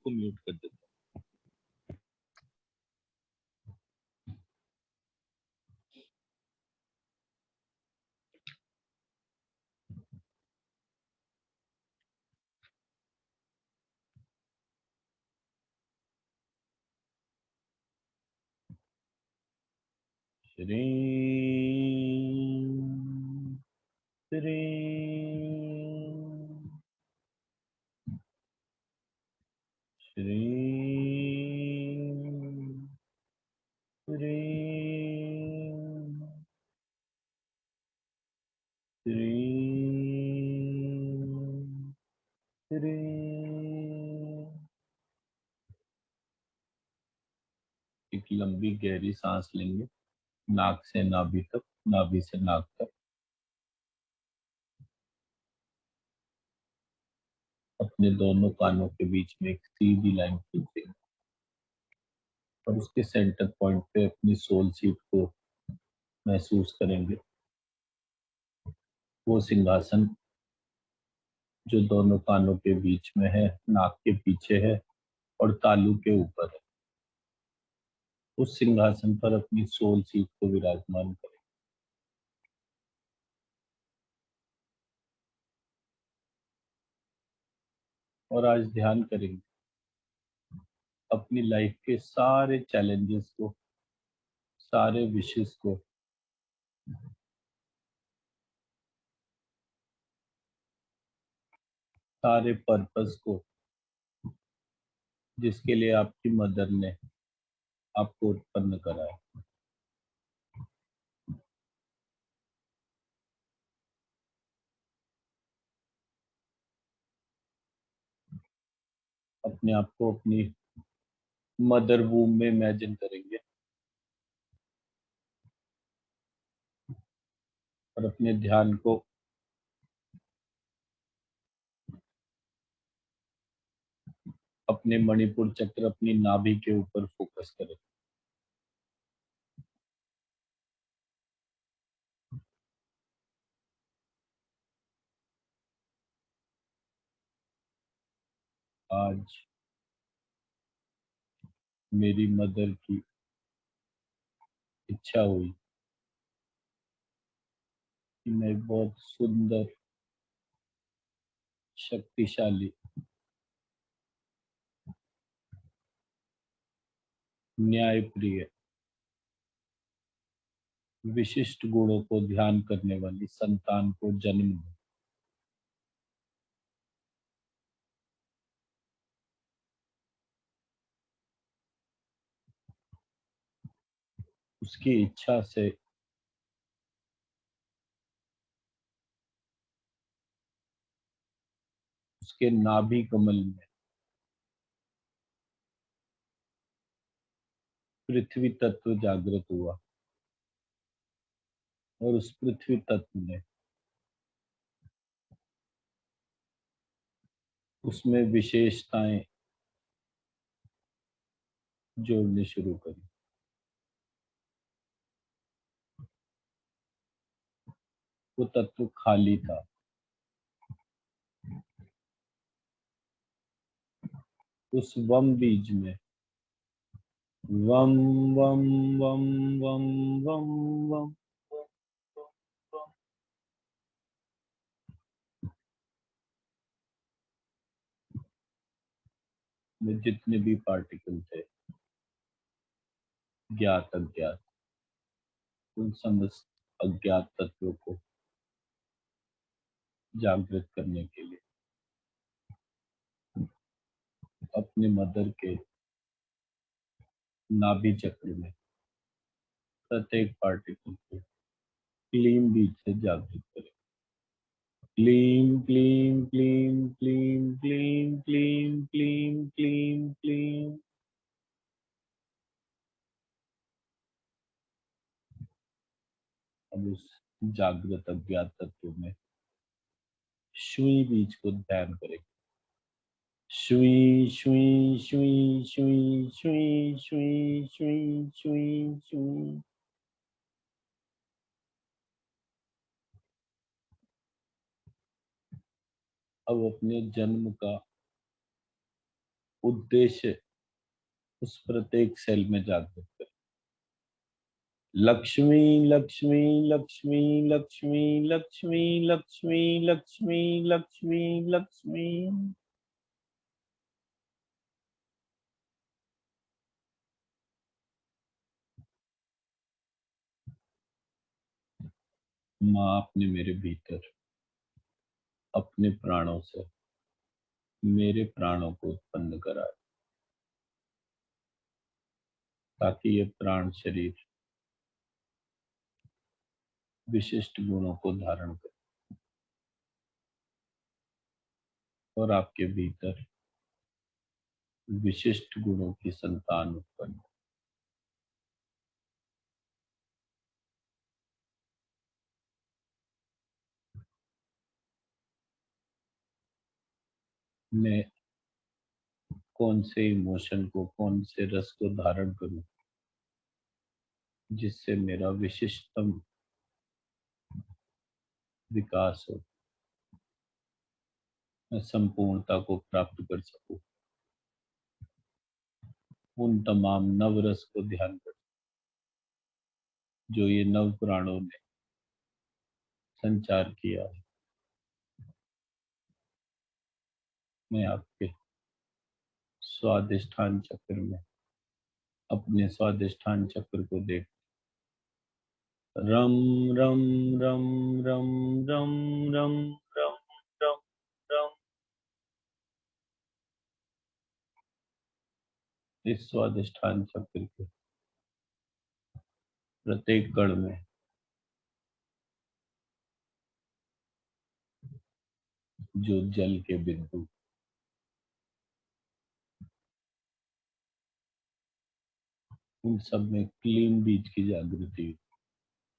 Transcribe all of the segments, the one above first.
को म्यूट कर देता हूँ। श्री श्री श्री श्री श्री श्री। एक लंबी गहरी सांस लेंगे, नाक से नाभि तक, नाभि से नाक तक। अपने दोनों कानों के बीच में एक सीधी लाइन खींचेंगे और उसके सेंटर पॉइंट पे अपनी सोल सीट को महसूस करेंगे। वो सिंहासन जो दोनों कानों के बीच में है, नाक के पीछे है और तालू के ऊपर है, उस सिंहासन पर अपनी सोल सीट को विराजमान करें। और आज ध्यान करेंगे अपनी लाइफ के सारे चैलेंजेस को, सारे विशेष को, सारे पर्पस को जिसके लिए आपकी मदर ने आपको उत्पन्न करा है। अपने आप को अपनी मदर वूम में इमेजिन करेंगे और अपने ध्यान को अपने मणिपुर चक्र, अपनी नाभि के ऊपर फोकस करें। आज मेरी मदर की इच्छा हुई कि मैं बहुत सुंदर, शक्तिशाली, न्यायप्रिय, विशिष्ट गुणों को ध्यान करने वाली संतान को जन्म दूं। उसकी इच्छा से उसके नाभि कमल में पृथ्वी तत्व जागृत हुआ और उस पृथ्वी तत्व ने उसमें विशेषताएं जोड़नी शुरू करी। वो तत्व खाली था। उस वम बीज में वम वम वम वम वम वम में जितने भी पार्टिकल थे, ज्ञात अज्ञात, उन समस्त अज्ञात तत्वों को जागृत करने के लिए अपने मदर के नाभि चक्र में प्रत्येक पार्टिकल को क्लीन बीज से जागृत करें। Clean clean clean clean clean clean clean clean clean. अब उस जागृत अज्ञात तत्व में शुई बीज को ध्यान करें। Shuey Shuey Shuey Shuey Shuey Shuey Shuey Shuey Shuey. अब अपने जन्म का उद्देश्य उस प्रत्येक सेल में जागृत करें। लक्ष्मी लक्ष्मी लक्ष्मी लक्ष्मी लक्ष्मी लक्ष्मी लक्ष्मी लक्ष्मी लक्ष्मी। माँ आपने मेरे भीतर अपने प्राणों से मेरे प्राणों को उत्पन्न करा, ताकि ये प्राण शरीर विशिष्ट गुणों को धारण करे और आपके भीतर विशिष्ट गुणों की संतान उत्पन्न हो। मैं कौन से इमोशन को, कौन से रस को धारण करूं जिससे मेरा विशिष्टतम विकास हो, मैं संपूर्णता को प्राप्त कर सकूं। उन तमाम नवरस को ध्यान कर जो ये नव प्राणों ने संचार किया है। मैं आपके स्वादिष्ठान चक्र में अपने स्वादिष्ठान चक्र को देख रम रम रम रम रम रम रम रम रम इस स्वादिष्ठान चक्र के प्रत्येक कण में जो जल के बिंदु, उन सब में क्लीन बीज की जागृति।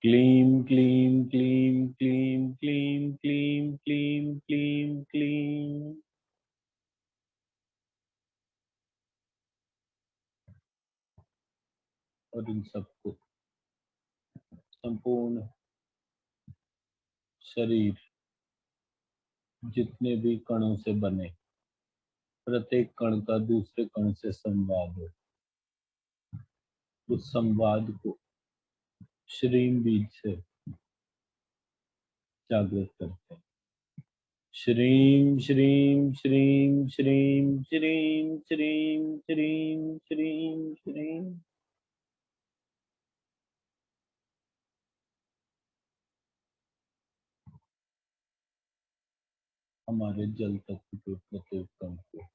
क्लीम क्लीम क्लीम क्लीम क्लीम क्लीम क्लीम क्लीम क्लीम। और इन सबको संपूर्ण शरीर जितने भी कणों से बने, प्रत्येक कण का दूसरे कण से संवाद हो, उस संवाद को श्रीम बीज से जागृत करते हैं। श्रीम श्रीम श्रीम श्रीम श्रीम श्रीम श्रीम श्रीम श्रीम। हमारे जल तत्व के प्रत्येक कण को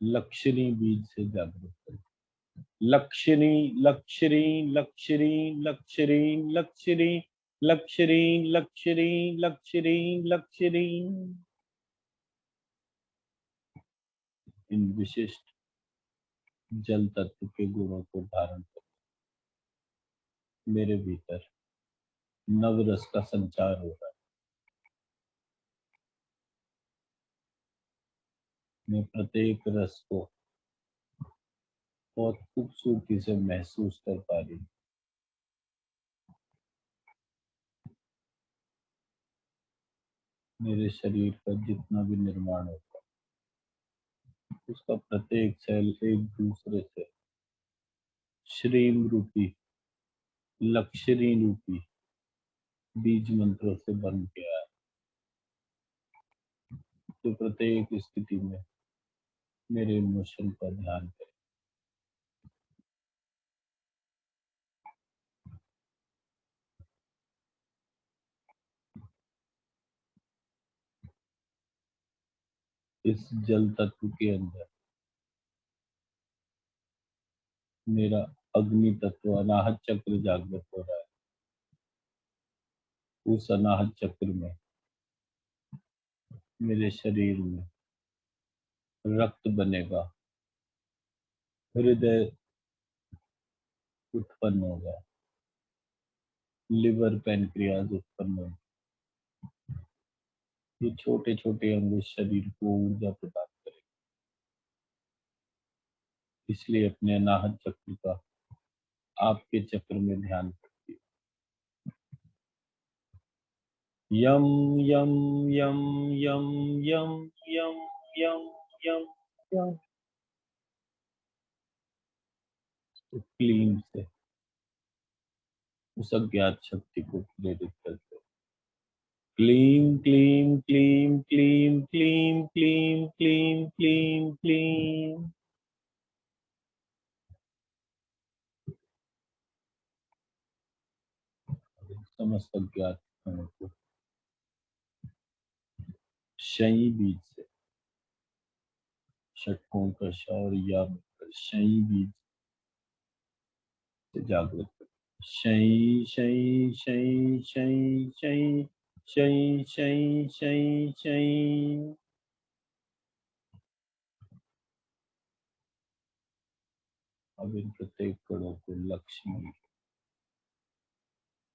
लक्ष्मी बीज से जागृत करें। लक्ष्मी लक्ष्मी लक्ष्मी लक्ष्मी लक्ष्मी लक्ष्मी लक्ष्मी लक्ष्मी लक्ष्मी। इन विशिष्ट जल तत्व के गुणों को धारण कर मेरे भीतर नवरस का संचार हो रहा है। मैं प्रत्येक रस को बहुत खूबसूरती से महसूस कर पा रही हूँ। मेरे शरीर का जितना भी निर्माण होता है, उसका प्रत्येक सेल एक दूसरे से श्रीम रूपी, लक्ष्मी रूपी बीज मंत्रों से बन के आया, जो प्रत्येक स्थिति में मेरे इमोशन का ध्यान करे। इस जल तत्व के अंदर मेरा अग्नि तत्व अनाहत चक्र जागृत हो रहा है। उस अनाहत चक्र में मेरे शरीर में रक्त बनेगा, हृदय उत्पन्न होगा, लिवर पैनक्रियाज उत्पन्न होगा। ये छोटे छोटे अंग शरीर को ऊर्जा प्रदान करें। इसलिए अपने अनाहत चक्र का आपके चक्र में ध्यान करती यम यम यम यम यम यम यम यम यम। तो क्लीम से उस अज्ञात शक्ति को प्रेरित करते हो। क्लीम क्लीम क्लीम क्लीम क्लीम क्लीम क्लीम क्लीम क्लीम। समस्त अज्ञात कणों को शयी बीज से षटकों का शौर या शयी बीज से जागृत करो। शयी शयी शयी शयी शयी शयी शयी शयी शयी। अब इन प्रत्येक कणों को लक्ष्मी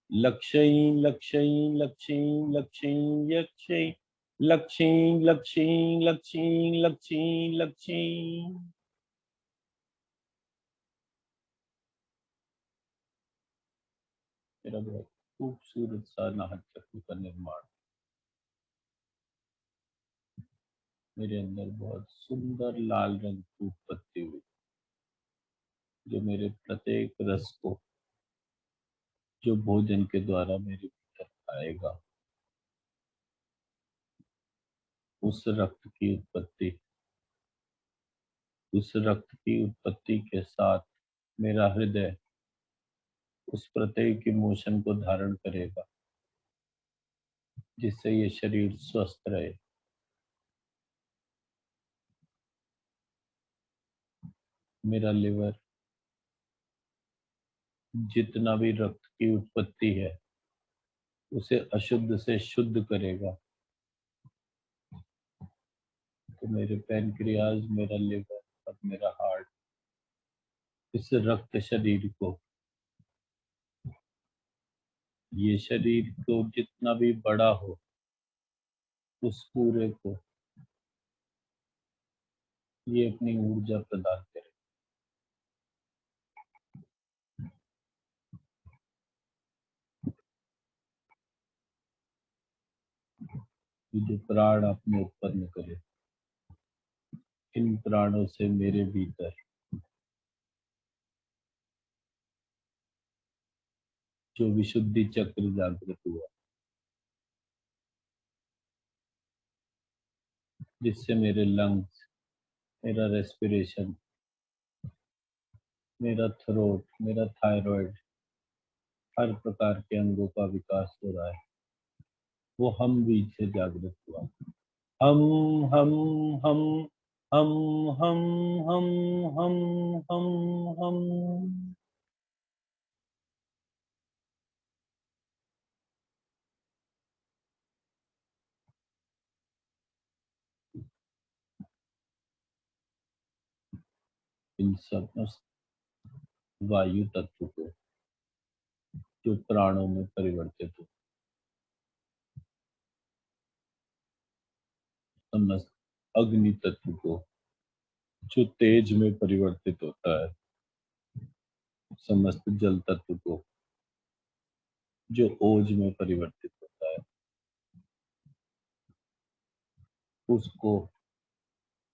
लक्ष्मी लक्ष्मी लक्ष्मी लक्ष्मी लक्ष्मी लक्ष्मी लक्ष्मी लक्ष्मी लक्ष्मी लक्ष्मी। मेरा बहुत खूबसूरत सा नाहक चक्र का निर्माण। मेरे अंदर बहुत सुंदर लाल रंग की उत्पत्ति हुई, जो मेरे प्रत्येक रस को, जो भोजन के द्वारा मेरे भीतर आएगा, उस रक्त की उत्पत्ति, उस रक्त की उत्पत्ति के साथ मेरा हृदय उस प्रत्येक इमोशन को धारण करेगा, जिससे ये शरीर स्वस्थ रहे। मेरा लिवर जितना भी रक्त की उत्पत्ति है उसे अशुद्ध से शुद्ध करेगा। तो मेरे पैनक्रियाज, मेरा लिवर और मेरा हार्ट इस रक्त शरीर को, ये शरीर को जितना भी बड़ा हो, उस पूरे को ये अपनी ऊर्जा प्रदान करे। ये जो प्राण आपने उत्पन्न करे, इन प्राणों से मेरे भीतर जो विशुद्धि चक्र जागृत हुआ, जिससे मेरे लंग्स, मेरा रेस्पिरेशन, मेरा थ्रोट, मेरा थायराइड, हर प्रकार के अंगों का विकास हो रहा है, वो हम बीज से जागृत हुआ। हम हम हम हम हम हम हम हम। इन समस्त वायु तत्व को जो प्राणों में परिवर्तित हो, समस्त अग्नि तत्व को जो तेज में परिवर्तित होता है, समस्त जल तत्व को जो ओज में परिवर्तित होता है, उसको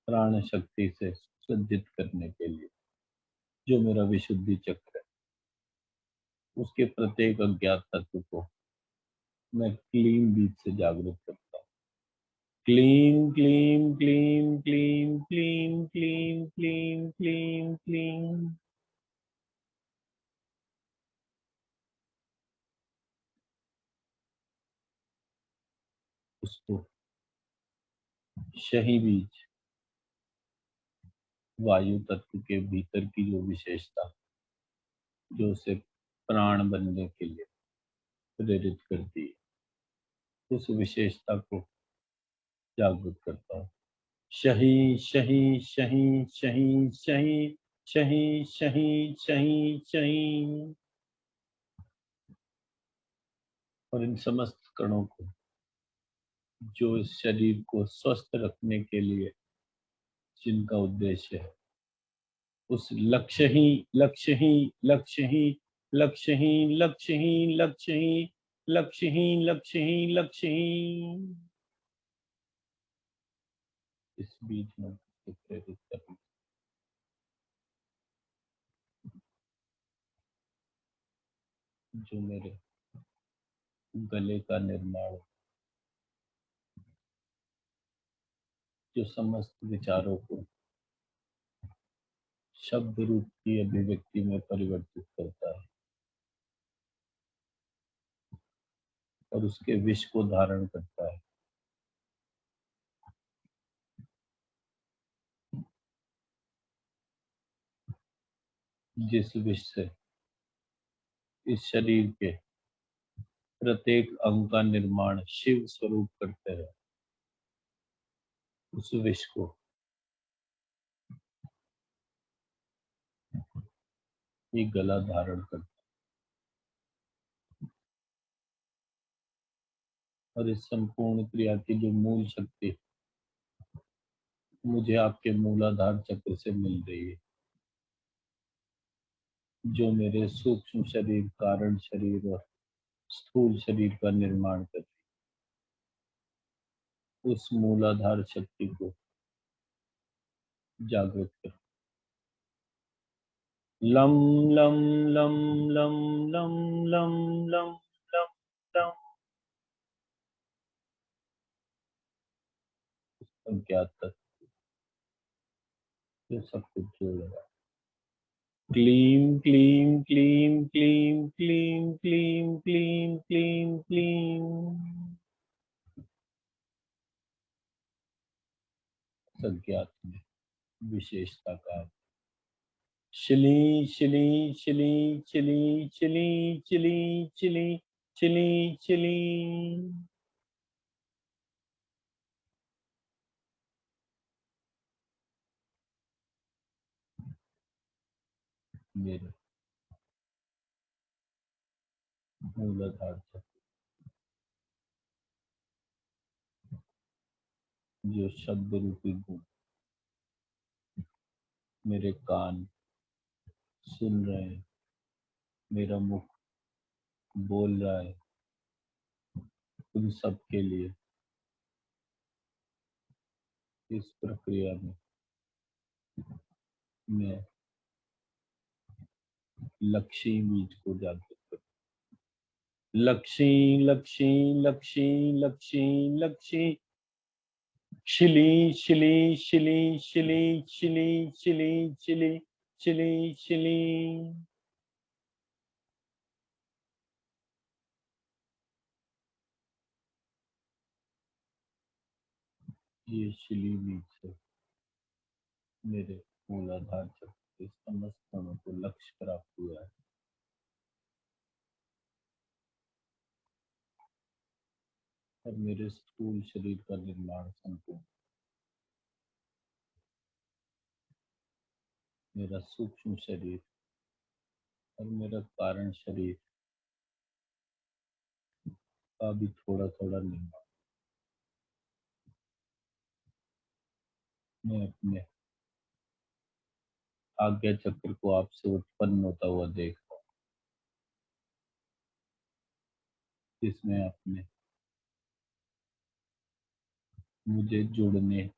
प्राण शक्ति से सज्जित करने के लिए जो मेरा विशुद्धि चक्र है, उसके प्रत्येक अज्ञात तत्व को मैं क्लीन बीज से जागृत करता हूँ। Clean clean clean clean clean clean clean clean clean. उसको शही बीज, वायु तत्व के भीतर की जो विशेषता जो उसे प्राण बनने के लिए प्रेरित करती है, उस विशेषता को जागृत करता हूँ। शही शही शही शही शही शही शही शही शही। और इन समस्त कणों को जो इस शरीर को स्वस्थ रखने के लिए जिनका उद्देश्य है, उस लक्ष्य ही लक्ष्य ही लक्ष्य ही लक्ष्य ही लक्ष्य ही लक्ष्य ही लक्ष्य ही लक्ष्य ही लक्ष्य ही इस बीच में प्रेरित करना। जो मेरे गले का निर्माण, जो समस्त विचारों को शब्द रूप की अभिव्यक्ति में परिवर्तित करता है और उसके विष को धारण करता है। जिस विष से इस शरीर के प्रत्येक अंग का निर्माण शिव स्वरूप करते हैं, उस विष को ये गला धारण करता है। और इस संपूर्ण क्रिया की जो मूल शक्ति मुझे आपके मूलाधार चक्र से मिल रही है, जो मेरे सूक्ष्म शरीर, कारण शरीर और स्थूल शरीर का निर्माण करती है, उस मूलाधार शक्ति को जागृत कर। Lump lump lump lump lump lump lump lump lump. अज्ञात तत्व ये सब कुछ जोड़ेगा। क्लीं क्लीं क्लीं क्लीं क्लीं क्लीं क्लीं क्लीं क्लीं। अज्ञात में विशेषता का शिली शिली शिली शिली शिली चिली चिली चिली चिली। मेरे मूलाधार चक्र, जो शब्द रूपी गुण मेरे कान सुन रहे हैं, मेरा मुख बोल रहा है, उन सब के लिए इस प्रक्रिया में मैं लक्ष्मी बीज को जागृत करूं। लक्ष्मी लक्ष्मी लक्ष्मी लक्ष्मी लक्ष्मी। शिली शिली शिली शिली शिली शिली शिली शिली शिली। ये शिली बीज से मेरे मूलाधार चक्र के समस्त कणों को लक्ष्य प्राप्त हुआ है और मेरे स्थूल शरीर का निर्माण संपूर्ण, मेरा सूक्ष्म शरीर और मेरा कारण शरीर का भी थोड़ा थोड़ा निर्माण मैं अपने आज्ञा चक्र को आपसे उत्पन्न होता हुआ देख रहा हूँ, जिसमें आपने मुझे जुड़ने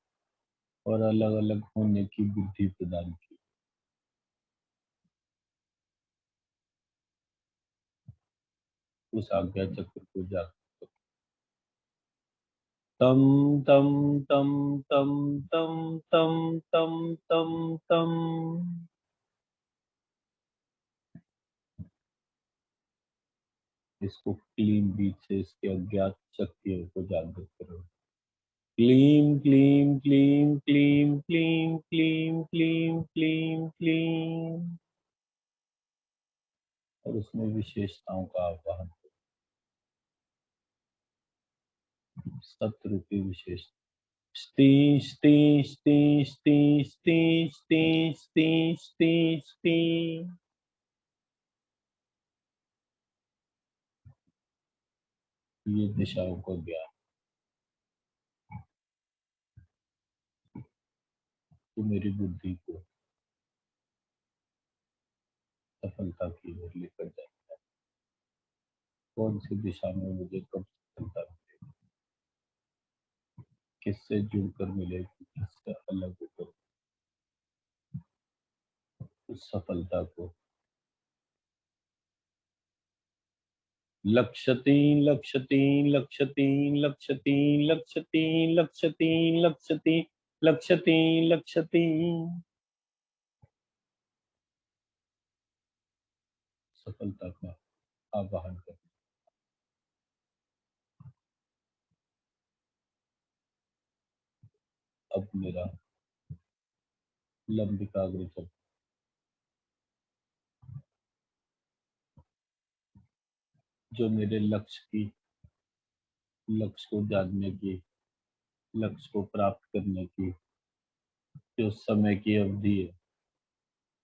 और अलग अलग होने की बुद्धि प्रदान की। उस आज्ञा चक्र को जागृत करो। तम तम तम तम तम तम तम तम तम। इसको क्लीन बीच से इसके अज्ञात शक्तियों को जागृत करो। क्लीं क्लीं क्लीं क्लीं क्लीं क्लीं क्लीं क्लीं क्लीं। और उसमें विशेषताओं का आवाहन करो। सत्य रूपी विशेष स्ती स्ती स्ती स्ती स्ती स्ती स्ती स्ती स्ती। ये दिशाओं का ज्ञान तो मेरी बुद्धि को सफलता की ओर लेकर जाए। कौन सी दिशा में मुझे कब सफलता मिलेगी, किससे जुड़कर मिलेगी, किससे अलग होकर उस सफलता को लक्ष्य तीन, लक्ष्य तीन, लक्ष्य तीन, लक्ष्य तीन, लक्ष्य तीन, लक्ष्य तीन, लक्ष्य तीन, लक्ष्य तीन, लक्ष्य तीन। सफलता का आवाहन कर। अब मेरा लंबिकाग्र चक्र जो मेरे लक्ष्य को जानने की, लक्ष्य को प्राप्त करने की जो समय की अवधि है,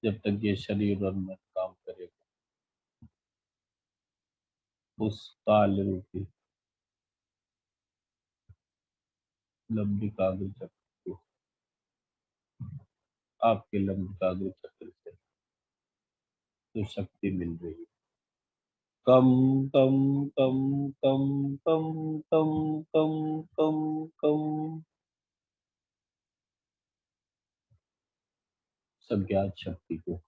जब तक ये शरीर और मन काम करेगा, उस काल रूपी लंबिकाग्र चक्र को आपके लंबिकाग्र चक्र से जो शक्ति मिल रही है, कम कम कम कम कम कम कम कम कम सज्ञात शक्ति को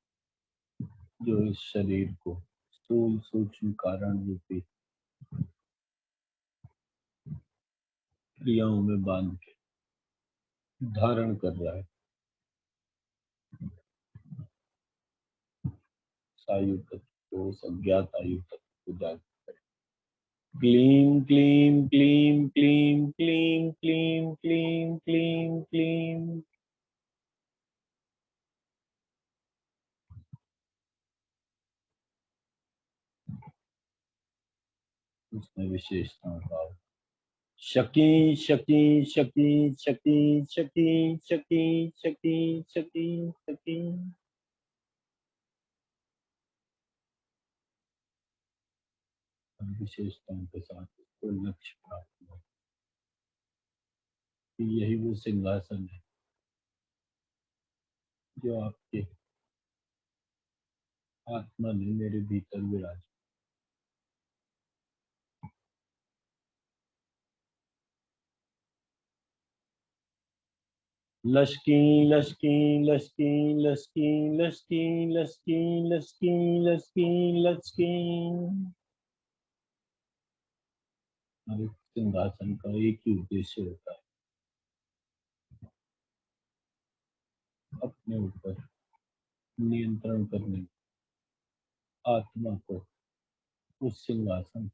जो इस शरीर को स्थूल सूक्ष्म कारण रूपी क्रियाओं में बांध के धारण कर रहा है, आयु तत्व को, सज्ञात आयु तत्व को जागृत करें। क्लीं क्लीं क्लीं क्लीं क्लीं क्लीं क्लीं क्लीं क्लीं। उसमें विशेषताओं का shaky shaky shaky shaky shaky shaky shaky shaky shaky विशेषताओं के साथ उसको लक्ष्य प्राप्त हो कि यही वो सिंहासन है जो आपके आत्मा ने मेरे भीतर विराज। लश्की लश्की लश्की लश्की लश्की लश्की लश्की लश्की लश्की। हर एक सिंहासन का एक ही उद्देश्य होता है, अपने ऊपर नियंत्रण करने, आत्मा को उस सिंहासन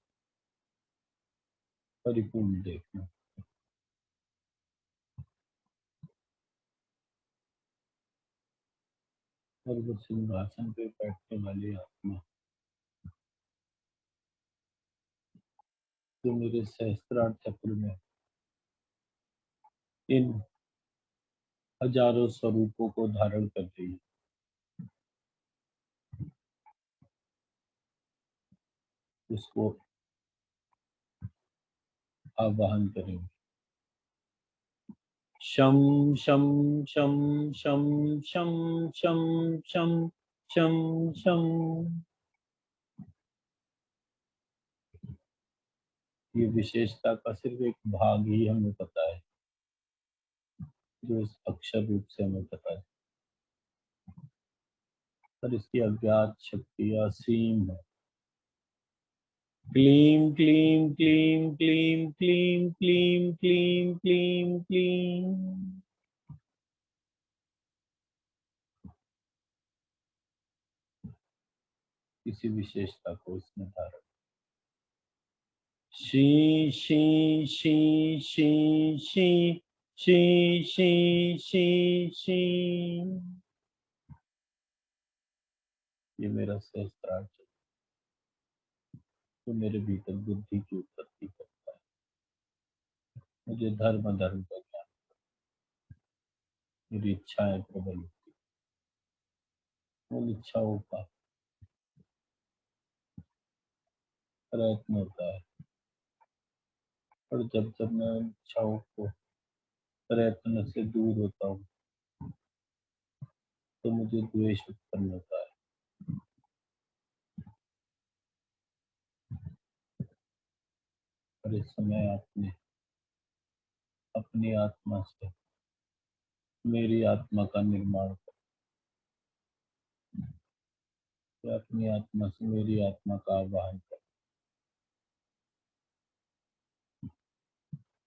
परिपूर्ण देखना। और वो सिंहासन पे बैठने वाली आत्मा जो मेरे सहस्त्रार चक्र में इन हजारों स्वरूपों को धारण कर रही है, उसको आवाहन करेंगे। शम शम शम शम शम शम शम शम शम। ये विशेषता का सिर्फ एक भाग ही हमें पता है, जो इस अक्षर रूप से हमें पता है, पर इसकी अज्ञात शक्ति असीम है। क्लीं क्लीं क्लीं क्लीं क्लीं क्लीं क्लीं क्लीं क्लीं। किसी विशेषता को इसमें धारण। She she she she she she she she she. ये मेरा सहस्त्रार चक्र तो मेरे भीतर बुद्धि की उत्पत्ति करता है, मुझे धर्म का ज्ञान, मेरी इच्छाएं प्रबल होती, उन इच्छाओं का प्रयत्न होता है, और जब जब मैं उन इच्छाओं को प्रयत्न से दूर होता हूँ तो मुझे द्वेष उत्पन्न होता है। और इस समय आपने अपनी आत्मा से मेरी आत्मा का निर्माण कर, अपनी आत्मा से मेरी आत्मा का आवाहन कर।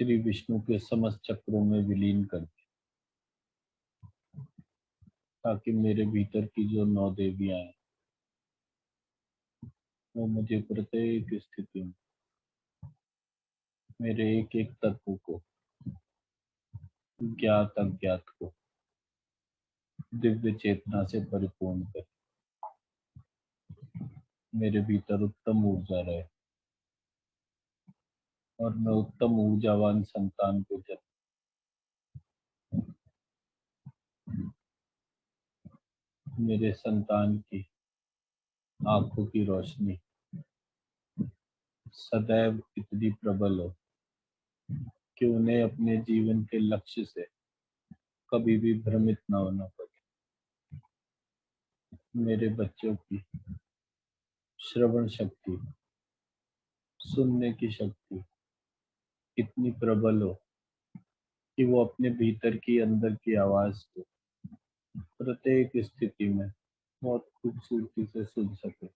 श्री विष्णु के समस्त चक्रों में विलीन कर दी, ताकि मेरे भीतर की जो 9 देवियां हैं वो मुझे प्रत्येक स्थिति में मेरे एक एक तत्व को, ज्ञात अज्ञात को दिव्य चेतना से परिपूर्ण कर मेरे भीतर उत्तम ऊर्जा रहे और मैं उत्तम ऊर्जावान संतान को जन्म, मेरे संतान की आंखों की रोशनी सदैव इतनी प्रबल हो कि उन्हें अपने जीवन के लक्ष्य से कभी भी भ्रमित न होना पड़े। मेरे बच्चों की श्रवण शक्ति, सुनने की शक्ति इतनी प्रबल हो कि वो अपने भीतर की अंदर की आवाज को प्रत्येक स्थिति में बहुत खूबसूरती से सुन सके।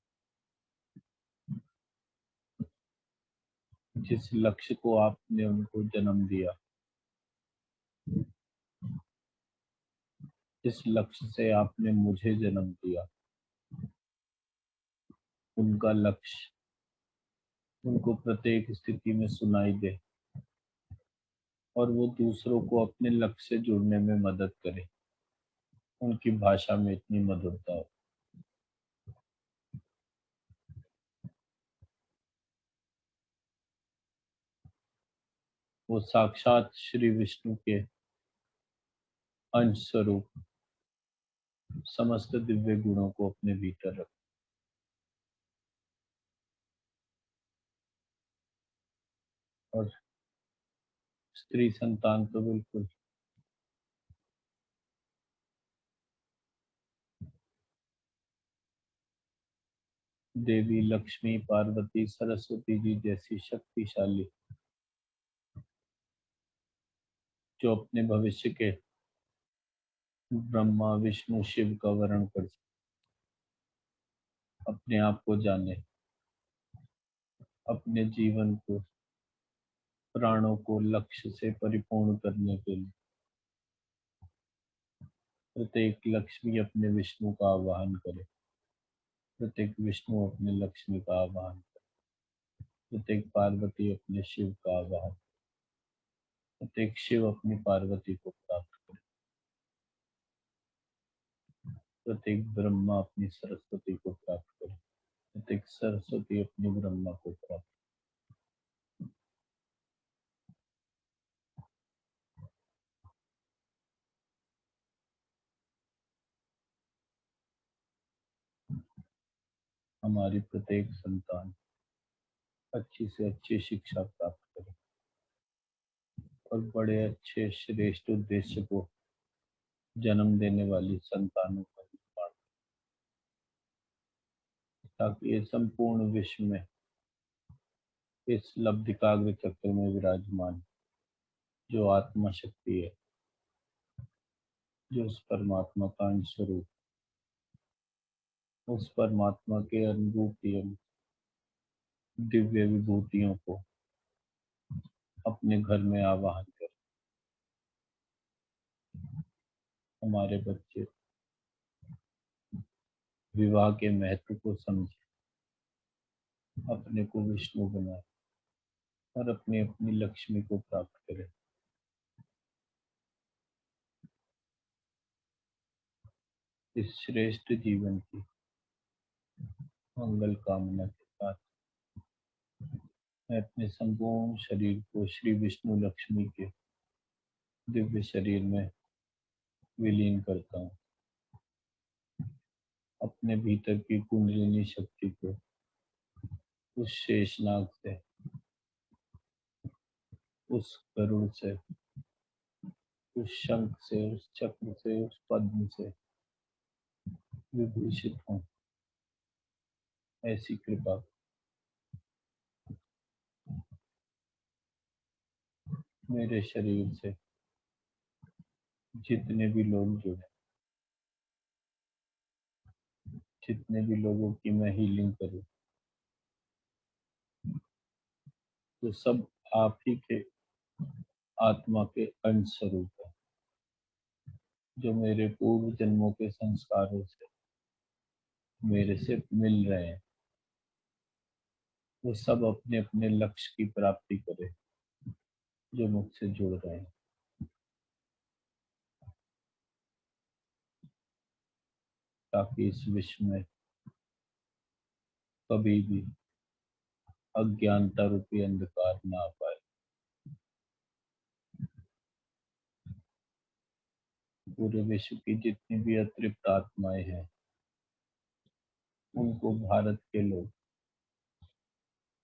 जिस लक्ष्य को आपने उनको जन्म दिया, जिस लक्ष्य से आपने मुझे जन्म दिया, उनका लक्ष्य उनको प्रत्येक स्थिति में सुनाई दे और वो दूसरों को अपने लक्ष्य से जुड़ने में मदद करे। उनकी भाषा में इतनी मधुरता हो। वो साक्षात श्री विष्णु के अंश स्वरूप समस्त दिव्य गुणों को अपने भीतर रख और स्त्री संतान तो बिल्कुल देवी लक्ष्मी पार्वती सरस्वती जी जैसी शक्तिशाली, जो अपने भविष्य के ब्रह्मा विष्णु शिव का वर्ण कर अपने आप को जाने, अपने जीवन को, प्राणों को लक्ष्य से परिपूर्ण करने के लिए प्रत्येक लक्ष्मी अपने विष्णु का आवाहन करे, प्रत्येक विष्णु अपने लक्ष्मी का आवाहन करे, प्रत्येक पार्वती अपने शिव का आवाहन, प्रत्येक शिव अपनी पार्वती को प्राप्त करे, प्रत्येक ब्रह्मा अपनी सरस्वती को प्राप्त करे, प्रत्येक सरस्वती अपनी ब्रह्मा को प्राप्त। हमारी प्रत्येक संतान अच्छी से अच्छी शिक्षा प्राप्त करे और बड़े अच्छे श्रेष्ठ उद्देश्य को जन्म देने वाली संतानों का निर्माण, ताकि ये संपूर्ण विश्व में इस लब्धिकाग्र चक्र में विराजमान जो आत्मा शक्ति है, जो उस परमात्मा का अंश स्वरूप, उस परमात्मा के अनुरूप एवं दिव्य विभूतियों को अपने घर में आवाहन कर हमारे बच्चे विवाह के महत्व को समझे, अपने को विष्णु बनाए और अपनी अपनी लक्ष्मी को प्राप्त करें। इस श्रेष्ठ जीवन की मंगल कामना के साथ मैं अपने संपूर्ण शरीर को श्री विष्णु लक्ष्मी के दिव्य शरीर में विलीन करता हूँ। अपने भीतर की कुंडलिनी शक्ति को उस शेषनाग से, उस गरुड़ से, उस शंख से, उस चक्र से, उस पद्म से विभूषित हूँ। ऐसी कृपा मेरे शरीर से जितने भी लोग जुड़े, जितने भी लोगों की मैं हीलिंग करूँ, तो सब आप ही के आत्मा के अंश स्वरूप है, जो मेरे पूर्व जन्मों के संस्कारों से मेरे से मिल रहे हैं, वो सब अपने अपने लक्ष्य की प्राप्ति करें जो मुझसे जुड़ रहे हैं, ताकि इस विश्व में कभी भी अज्ञानता रूपी अंधकार ना आ पाए। पूरे विश्व की जितनी भी अतृप्त आत्माएं हैं, उनको भारत के लोग,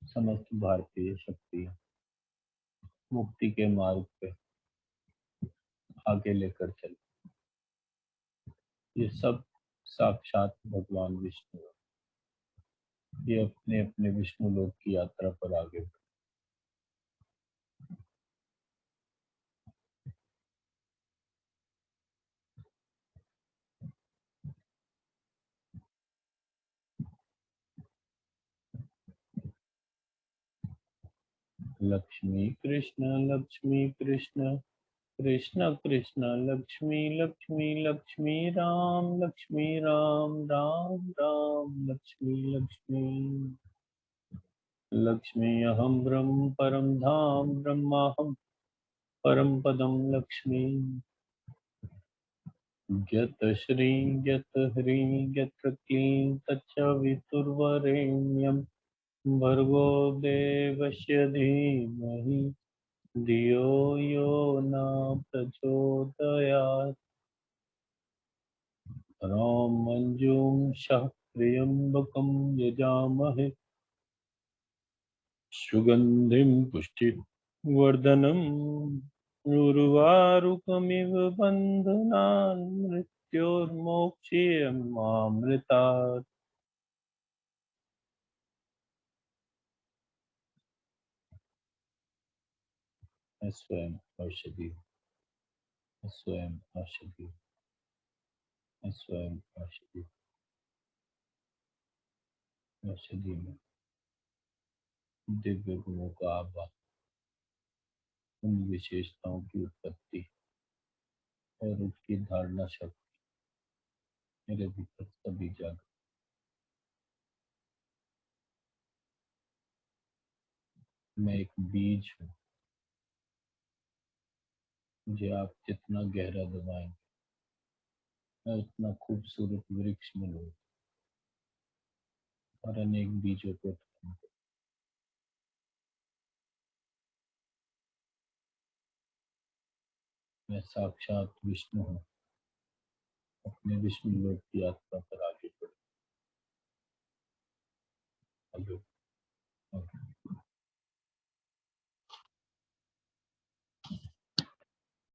समस्त भारतीय शक्ति मुक्ति के मार्ग पे आगे लेकर चले। ये सब साक्षात भगवान विष्णु है। ये अपने अपने विष्णु लोक की यात्रा पर आगे बढ़े। लक्ष्मी कृष्ण लक्ष्मी कृष्ण, कृष्ण कृष्ण लक्ष्मी लक्ष्मी, लक्ष्मी राम लक्ष्मी राम, राम राम लक्ष्मी लक्ष्मी। लक्ष्मी अहम ब्रह्म परम धाम ब्रह्माहम परम पदम लक्ष्मी। यत श्री यत ह्री यत्र क्लीं तच्च वितुर्वरेण्यं भर्गो देवस्य धीमहि धियो यो न प्रचोदयात्। राम मंजूं सह त्र्यंबकं यजामहे सुगंधिं पुष्टिवर्धनम् उर्वारुकमिव बन्धनान् मृत्योर्मोक्षयमामृतात्। मैं स्वयं औषधि हूँ, मैं स्वयं औषधि हूँ, मैं स्वयं औषधि हूँ। औषधि में दिव्य गुणों का आवास, उन विशेषताओं की उत्पत्ति और उसकी धारणा शक्ति मेरे भीतर सभी जाग। मैं एक बीज हूँ, मुझे आप जितना गहरा दबाएंगे मैं उतना खूबसूरत वृक्ष मिलूंगा और अनेक बीजों को उठाऊंगा। मैं साक्षात विष्णु हूँ, अपने विष्णु लोक की यात्रा पर आगे बढ़।